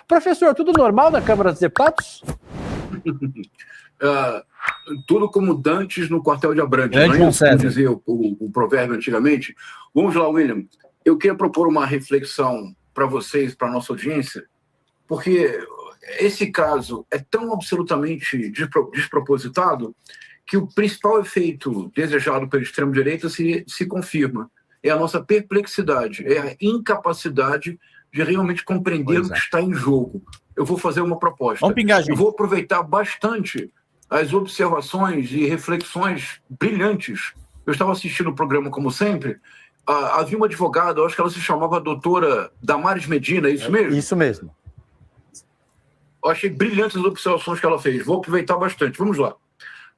Professor, tudo normal na Câmara dos Deputados? Tudo como dantes no quartel de Abrantes, não é isso? Como dizia o provérbio antigamente. Vamos lá, William. Eu queria propor uma reflexão para vocês, para a nossa audiência, porque esse caso é tão absolutamente despropositado que o principal efeito desejado pela extrema-direita se confirma. É a nossa perplexidade, é a incapacidade de realmente compreender o que está em jogo. Eu vou fazer uma proposta. Vamos pingar, gente. Eu vou aproveitar bastante as observações e reflexões brilhantes. Eu estava assistindo o programa, como sempre. Havia uma advogada, eu acho que ela se chamava doutora Damares Medina, é isso mesmo? Isso mesmo. Eu achei brilhantes as observações que ela fez. Vou aproveitar bastante. Vamos lá.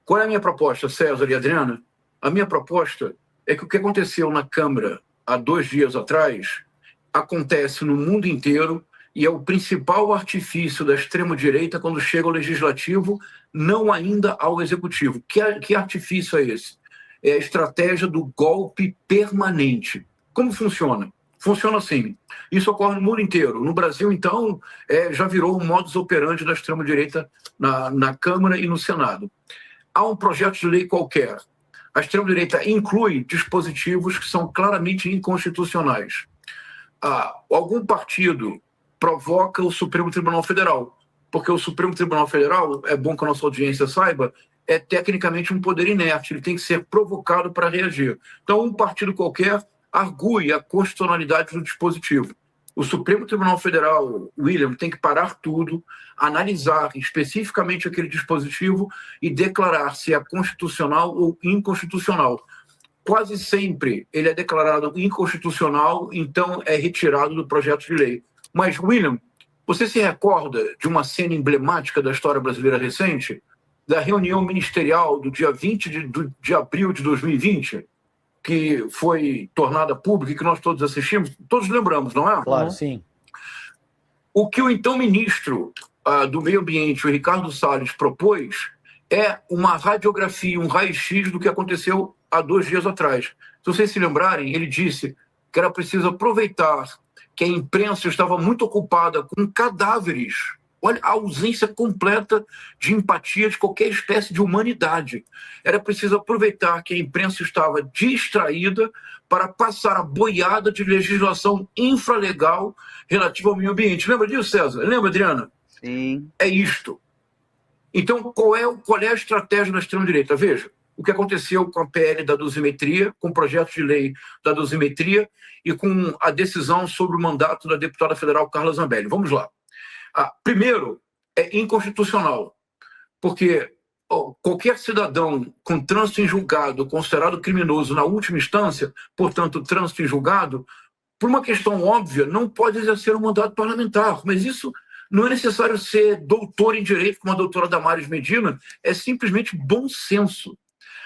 Qual é a minha proposta, César e Adriana? A minha proposta é que o que aconteceu na Câmara há 2 dias atrás acontece no mundo inteiro e é o principal artifício da extrema-direita quando chega ao Legislativo, não ainda ao Executivo. Que artifício é esse? É a estratégia do golpe permanente. Como funciona? Funciona assim. Isso ocorre no mundo inteiro. No Brasil, então, já virou um modus operandi da extrema-direita na Câmara e no Senado. Há um projeto de lei qualquer. A extrema-direita inclui dispositivos que são claramente inconstitucionais. Algum partido provoca o Supremo Tribunal Federal, porque o Supremo Tribunal Federal, é bom que a nossa audiência saiba, é tecnicamente um poder inerte, ele tem que ser provocado para reagir. Então, um partido qualquer argue a constitucionalidade do dispositivo. O Supremo Tribunal Federal, William, tem que parar tudo, analisar especificamente aquele dispositivo e declarar se é constitucional ou inconstitucional. Quase sempre ele é declarado inconstitucional, então é retirado do projeto de lei. Mas, William, você se recorda de uma cena emblemática da história brasileira recente? Da reunião ministerial do dia 20 de abril de 2020, que foi tornada pública e que nós todos assistimos? Todos lembramos, não é? Claro, sim. O que o então ministro do Meio Ambiente, o Ricardo Salles, propôs é uma radiografia, um raio-x do que aconteceu há 2 dias atrás. Se vocês se lembrarem, ele disse que era preciso aproveitar que a imprensa estava muito ocupada com cadáveres. Olha, a ausência completa de empatia de qualquer espécie de humanidade. Era preciso aproveitar que a imprensa estava distraída para passar a boiada de legislação infralegal relativa ao meio ambiente. Lembra disso, César? Lembra, Adriana? Sim. É isto. Então, qual é a estratégia da extrema-direita? Veja, o que aconteceu com a PL da dosimetria, com o projeto de lei da dosimetria e com a decisão sobre o mandato da deputada federal Carla Zambelli. Vamos lá. Primeiro, é inconstitucional, porque qualquer cidadão com trânsito em julgado, considerado criminoso na última instância, portanto, trânsito em julgado, por uma questão óbvia, não pode exercer um mandato parlamentar. Mas isso não é necessário ser doutor em direito, como a doutora Damares Medina, é simplesmente bom senso.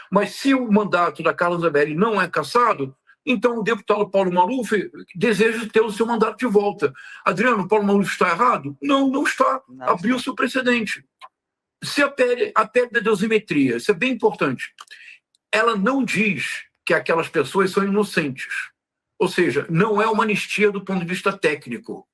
Mas se o mandato da Carla Zambelli não é cassado, então o deputado Paulo Maluf deseja ter o seu mandato de volta. Adriano, Paulo Maluf está errado? Não, não está. Abriu-se o precedente. Se a PL da dosimetria, isso é bem importante, ela não diz que aquelas pessoas são inocentes. Ou seja, não é uma anistia do ponto de vista técnico.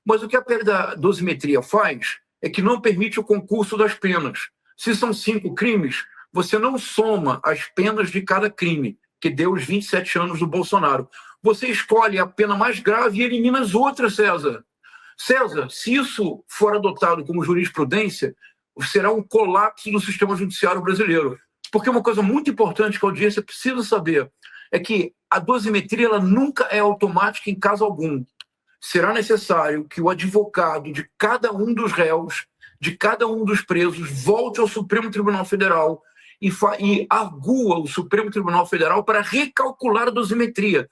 Mas o que a PL da dosimetria faz é que não permite o concurso das penas. Se são 5 crimes, você não soma as penas de cada crime, que deu os 27 anos do Bolsonaro. Você escolhe a pena mais grave e elimina as outras, César. César, se isso for adotado como jurisprudência, será um colapso do sistema judiciário brasileiro. Porque uma coisa muito importante que a audiência precisa saber é que a dosimetria ela nunca é automática em caso algum. Será necessário que o advogado de cada um dos réus, de cada um dos presos, volte ao Supremo Tribunal Federal e argua o Supremo Tribunal Federal para recalcular a dosimetria.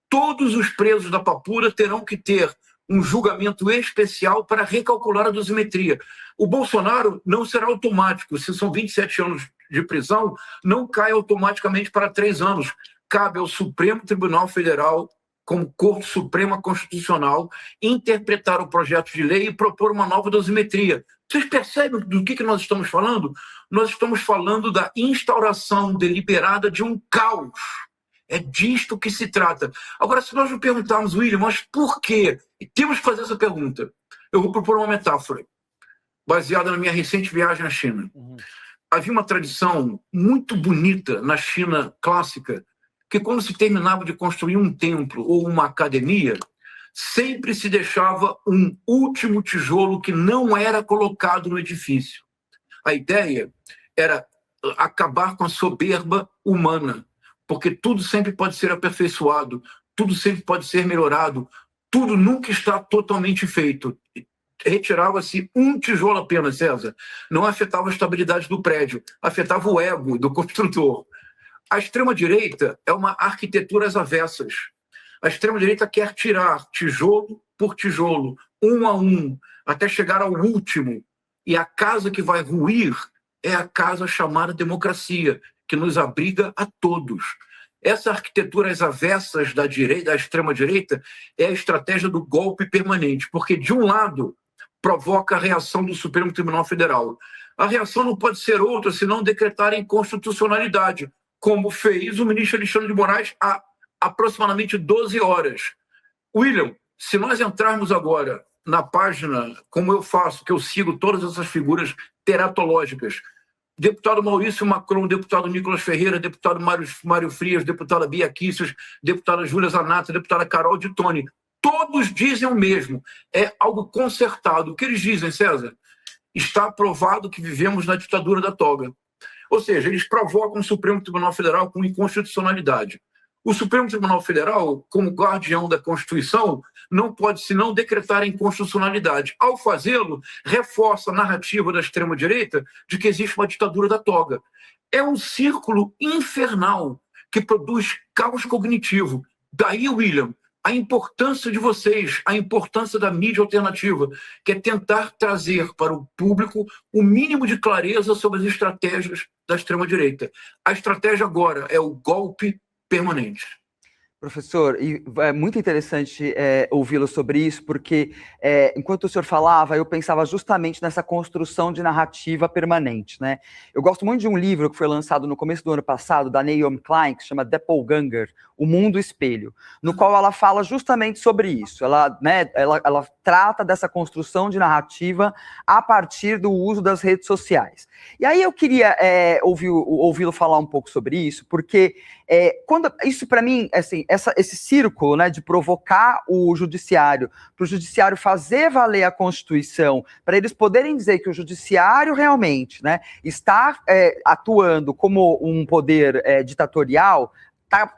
Todos os presos da Papura terão que ter um julgamento especial para recalcular a dosimetria. O Bolsonaro não será automático. Se são 27 anos de prisão, não cai automaticamente para 3 anos. Cabe ao Supremo Tribunal Federal, como Corte Suprema Constitucional, interpretar o projeto de lei e propor uma nova dosimetria. Vocês percebem do que nós estamos falando? Nós estamos falando da instauração deliberada de um caos. É disto que se trata. Agora, se nós nos perguntarmos, William, mas por quê? E temos que fazer essa pergunta. Eu vou propor uma metáfora, baseada na minha recente viagem à China. Havia uma tradição muito bonita na China clássica, que quando se terminava de construir um templo ou uma academia, sempre se deixava um último tijolo que não era colocado no edifício. A ideia era acabar com a soberba humana, porque tudo sempre pode ser aperfeiçoado, tudo sempre pode ser melhorado, tudo nunca está totalmente feito. Retirava-se um tijolo apenas, César. Não afetava a estabilidade do prédio, afetava o ego do construtor. A extrema-direita é uma arquitetura às avessas. A extrema-direita quer tirar tijolo por tijolo, um a um, até chegar ao último. E a casa que vai ruir é a casa chamada democracia, que nos abriga a todos. Essa arquitetura às avessas da extrema-direita é a estratégia do golpe permanente, porque, de um lado, provoca a reação do Supremo Tribunal Federal. A reação não pode ser outra senão decretar a inconstitucionalidade, como fez o ministro Alexandre de Moraes há aproximadamente 12 horas. William, se nós entrarmos agora na página, como eu faço, que eu sigo todas essas figuras teratológicas, deputado Maurício Macron, deputado Nicolas Ferreira, deputado Mário Frias, deputada Bia Kicis, deputada Júlia Zanata, deputada Carol de Tone, todos dizem o mesmo, é algo concertado. O que eles dizem, César? Está provado que vivemos na ditadura da toga. Ou seja, eles provocam o Supremo Tribunal Federal com inconstitucionalidade. O Supremo Tribunal Federal, como guardião da Constituição, não pode senão decretar a inconstitucionalidade. Ao fazê-lo, reforça a narrativa da extrema-direita de que existe uma ditadura da toga. É um círculo infernal que produz caos cognitivo. Daí, William, a importância de vocês, a importância da mídia alternativa, que é tentar trazer para o público o mínimo de clareza sobre as estratégias da extrema-direita. A estratégia agora é o golpe permanente. Professor, e é muito interessante ouvi-lo sobre isso, porque enquanto o senhor falava, eu pensava justamente nessa construção de narrativa permanente, né? Eu gosto muito de um livro que foi lançado no começo do ano passado, da Naomi Klein, que se chama Doppelganger, O Mundo Espelho, no qual ela fala justamente sobre isso. Ela trata dessa construção de narrativa a partir do uso das redes sociais. E aí eu queria ouvi-lo falar um pouco sobre isso, porque quando isso, para mim, assim, esse círculo, né, de provocar o judiciário, para o judiciário fazer valer a Constituição, para eles poderem dizer que o judiciário realmente, né, está atuando como um poder ditatorial, tá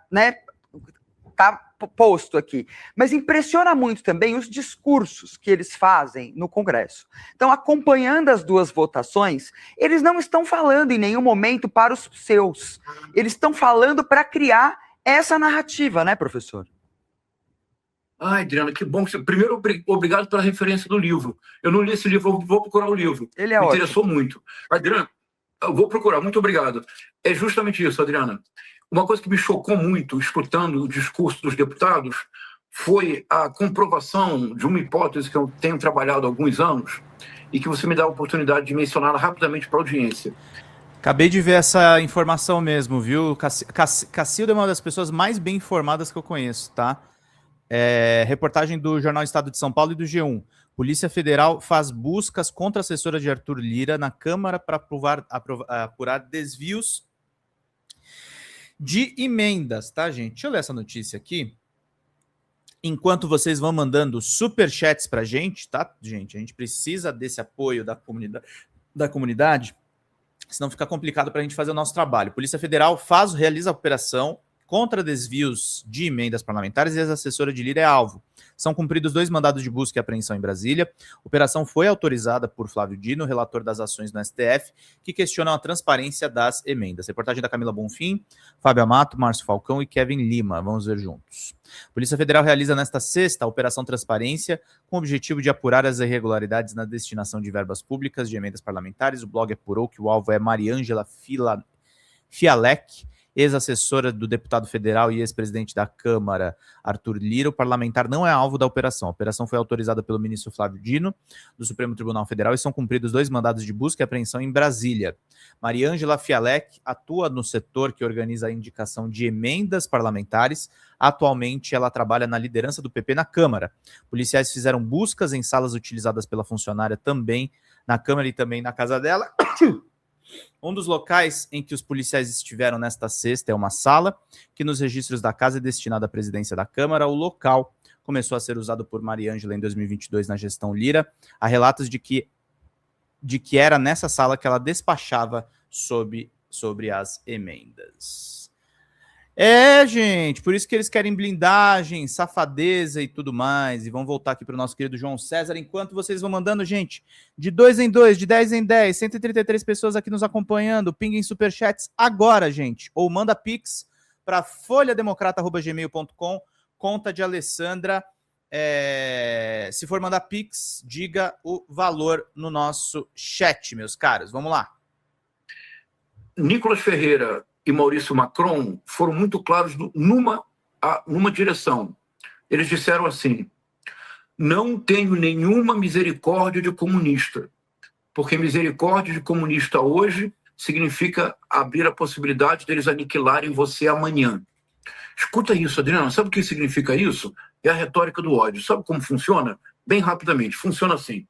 posto aqui. Mas impressiona muito também os discursos que eles fazem no Congresso. Então, acompanhando as duas votações, eles não estão falando em nenhum momento para os seus. Eles estão falando para criar essa narrativa, né, professor? Ai, Adriana, que bom. Primeiro, obrigado pela referência do livro. Eu não li esse livro, vou procurar o livro. Ele é Me ótimo. interessou muito. Adriana, eu vou procurar, muito obrigado. É justamente isso, Adriana. Uma coisa que me chocou muito, escutando o discurso dos deputados, foi a comprovação de uma hipótese que eu tenho trabalhado há alguns anos e que você me dá a oportunidade de mencioná-la rapidamente para a audiência. Acabei de ver essa informação mesmo, viu? Cacilda é uma das pessoas mais bem informadas que eu conheço, tá? Reportagem do Jornal Estado de São Paulo e do G1. Polícia Federal faz buscas contra a assessora de Arthur Lira na Câmara para apurar desvios de emendas, tá, gente? Deixa eu ler essa notícia aqui. Enquanto vocês vão mandando superchats pra gente, tá, gente? A gente precisa desse apoio da comunidade, senão fica complicado para a gente fazer o nosso trabalho. Polícia Federal realiza a operação contra desvios de emendas parlamentares e a assessora de Lira é alvo. São cumpridos 2 mandados de busca e apreensão em Brasília. A operação foi autorizada por Flávio Dino, relator das ações no STF, que questionam a transparência das emendas. Reportagem da Camila Bonfim, Fábio Amato, Márcio Falcão e Kevin Lima. Vamos ver juntos. A Polícia Federal realiza nesta sexta a Operação Transparência, com o objetivo de apurar as irregularidades na destinação de verbas públicas de emendas parlamentares. O blog apurou que o alvo é Mariângela Fialec, ex-assessora do deputado federal e ex-presidente da Câmara, Arthur Lira. O parlamentar não é alvo da operação. A operação foi autorizada pelo ministro Flávio Dino, do Supremo Tribunal Federal, e são cumpridos 2 mandados de busca e apreensão em Brasília. Mariângela Fialek atua no setor que organiza a indicação de emendas parlamentares. Atualmente, ela trabalha na liderança do PP na Câmara. Policiais fizeram buscas em salas utilizadas pela funcionária também na Câmara e também na casa dela. Um dos locais em que os policiais estiveram nesta sexta é uma sala que nos registros da casa é destinada à presidência da Câmara. O local começou a ser usado por Mariângela em 2022 na gestão Lira. Há relatos de que era nessa sala que ela despachava sobre as emendas. Gente, por isso que eles querem blindagem, safadeza e tudo mais. E vamos voltar aqui para o nosso querido João César. Enquanto vocês vão mandando, gente, de 2 em 2, de 10 em 10, 133 pessoas aqui nos acompanhando. Pinguem superchats agora, gente. Ou manda pix para folhademocrata@gmail.com, conta de Alessandra. Se for mandar pix, diga o valor no nosso chat, meus caros. Vamos lá. Nicolas Ferreira e Maurício Macron foram muito claros numa direção. Eles disseram assim: não tenho nenhuma misericórdia de comunista, porque misericórdia de comunista hoje significa abrir a possibilidade deles aniquilarem você amanhã. Escuta isso, Adriano, sabe o que significa isso? É a retórica do ódio. Sabe como funciona? Bem rapidamente, funciona assim.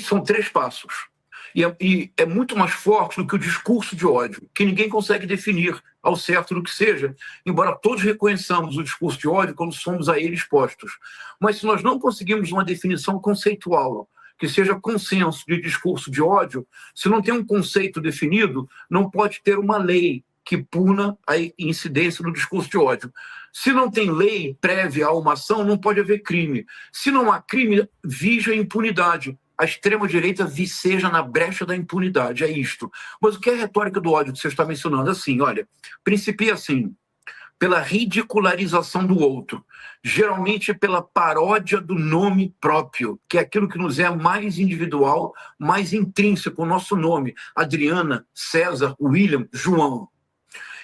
São 3 passos. E é muito mais forte do que o discurso de ódio, que ninguém consegue definir ao certo do que seja, embora todos reconheçamos o discurso de ódio quando somos a ele expostos. Mas se nós não conseguirmos uma definição conceitual, que seja consenso de discurso de ódio, se não tem um conceito definido, não pode ter uma lei que puna a incidência do discurso de ódio. Se não tem lei prévia a uma ação, não pode haver crime. Se não há crime, vige a impunidade. A extrema-direita viceja na brecha da impunidade, é isto. Mas o que é a retórica do ódio que você está mencionando? Assim, olha, principia assim, pela ridicularização do outro, geralmente pela paródia do nome próprio, que é aquilo que nos é mais individual, mais intrínseco, o nosso nome, Adriana, César, William, João.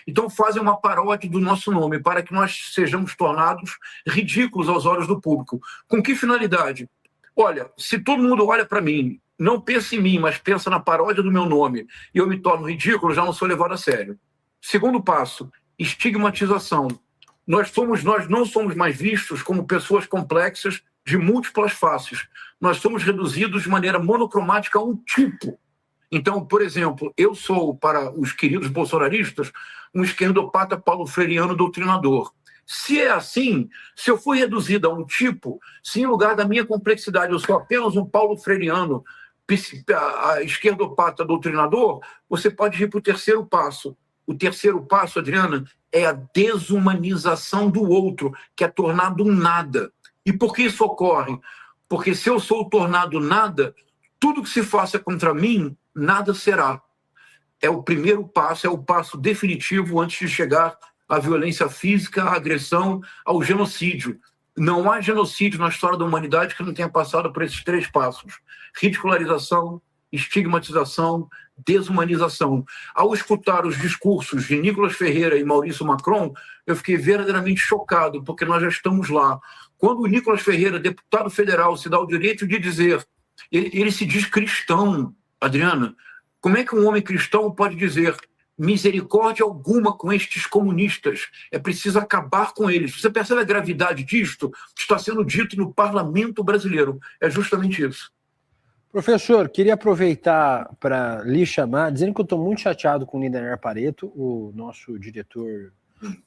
Então fazem uma paródia do nosso nome para que nós sejamos tornados ridículos aos olhos do público. Com que finalidade? Olha, se todo mundo olha para mim, não pensa em mim, mas pensa na paródia do meu nome, e eu me torno ridículo, já não sou levado a sério. Segundo passo, estigmatização. Nós não somos mais vistos como pessoas complexas de múltiplas faces. Nós somos reduzidos de maneira monocromática a um tipo. Então, por exemplo, eu sou, para os queridos bolsonaristas, um esquerdopata paulo-freiriano doutrinador. Se é assim, se eu for reduzido a um tipo, se em lugar da minha complexidade eu sou apenas um paulo-freiriano, esquerdopata doutrinador, você pode ir para o 3º passo. O 3º passo, Adriana, é a desumanização do outro, que é tornado um nada. E por que isso ocorre? Porque se eu sou tornado nada, tudo que se faça contra mim, nada será. É o primeiro passo, é o passo definitivo antes de chegar à violência física, à agressão, ao genocídio. Não há genocídio na história da humanidade que não tenha passado por esses 3 passos. Ridicularização, estigmatização, desumanização. Ao escutar os discursos de Nicolas Ferreira e Maurício Macron, eu fiquei verdadeiramente chocado, porque nós já estamos lá. Quando o Nicolas Ferreira, deputado federal, se dá o direito de dizer, ele se diz cristão, Adriana, como é que um homem cristão pode dizer misericórdia alguma com estes comunistas? É preciso acabar com eles. Você percebe a gravidade disto? Está sendo dito no parlamento brasileiro. É justamente isso. Professor, queria aproveitar para lhe chamar, dizendo que eu estou muito chateado com o Lindener Pareto, o nosso diretor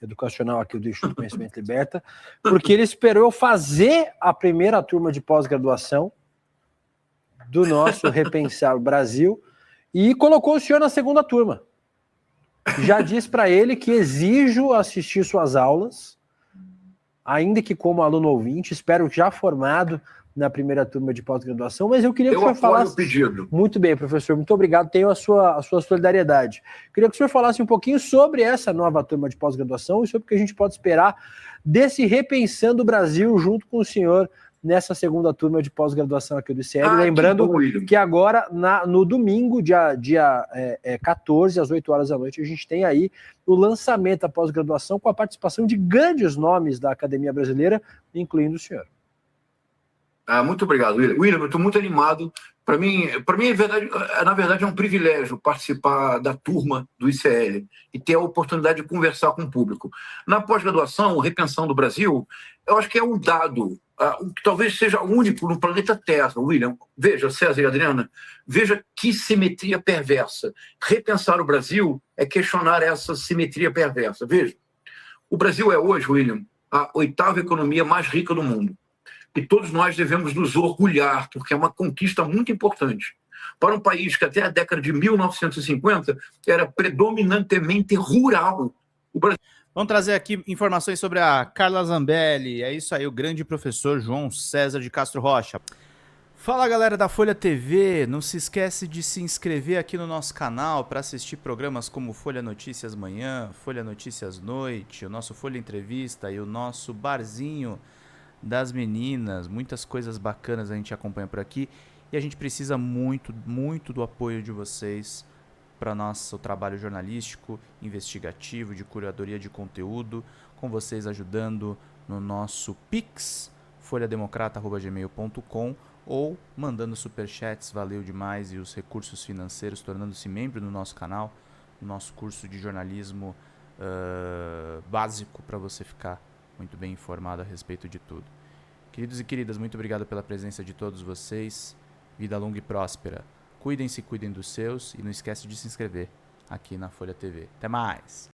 educacional aqui do Instituto Conhecimento Liberta, porque ele esperou eu fazer a primeira turma de pós-graduação do nosso Repensar o Brasil e colocou o senhor na segunda turma. Já disse para ele que exijo assistir suas aulas, ainda que como aluno ouvinte, espero já formado na primeira turma de pós-graduação, mas eu queria que o senhor falasse... o pedido. Muito bem, professor, muito obrigado, tenho a sua solidariedade. Queria que o senhor falasse um pouquinho sobre essa nova turma de pós-graduação e sobre o que a gente pode esperar desse Repensando o Brasil junto com o senhor nessa segunda turma de pós-graduação aqui do ICL. Ah, Lembrando que bom, William. que agora, no domingo, dia 14, às 8 horas da noite, a gente tem aí o lançamento da pós-graduação com a participação de grandes nomes da academia brasileira, incluindo o senhor. Muito obrigado, William. William, eu estou muito animado. Para mim, na verdade, é um privilégio participar da turma do ICL e ter a oportunidade de conversar com o público. Na pós-graduação, Repensando o Brasil, eu acho que é um dado que talvez seja único no planeta Terra, William. Veja, César e Adriana, veja que simetria perversa. Repensar o Brasil é questionar essa simetria perversa. Veja, o Brasil é hoje, William, a 8ª economia mais rica do mundo. E todos nós devemos nos orgulhar, porque é uma conquista muito importante. Para um país que até a década de 1950 era predominantemente rural. O Brasil... Vamos trazer aqui informações sobre a Carla Zambelli. É isso aí, o grande professor João César de Castro Rocha. Fala, galera da Folha TV, não se esquece de se inscrever aqui no nosso canal para assistir programas como Folha Notícias Manhã, Folha Notícias Noite, o nosso Folha Entrevista e o nosso Barzinho das Meninas. Muitas coisas bacanas a gente acompanha por aqui e a gente precisa muito, muito do apoio de vocês para nosso trabalho jornalístico, investigativo, de curadoria de conteúdo, com vocês ajudando no nosso Pix, folhademocrata@gmail.com, ou mandando superchats, valeu demais, e os recursos financeiros, tornando-se membro do nosso canal, no nosso curso de jornalismo básico, para você ficar muito bem informado a respeito de tudo. Queridos e queridas, muito obrigado pela presença de todos vocês. Vida longa e próspera. Cuidem-se, cuidem dos seus e não esquece de se inscrever aqui na Folha TV. Até mais!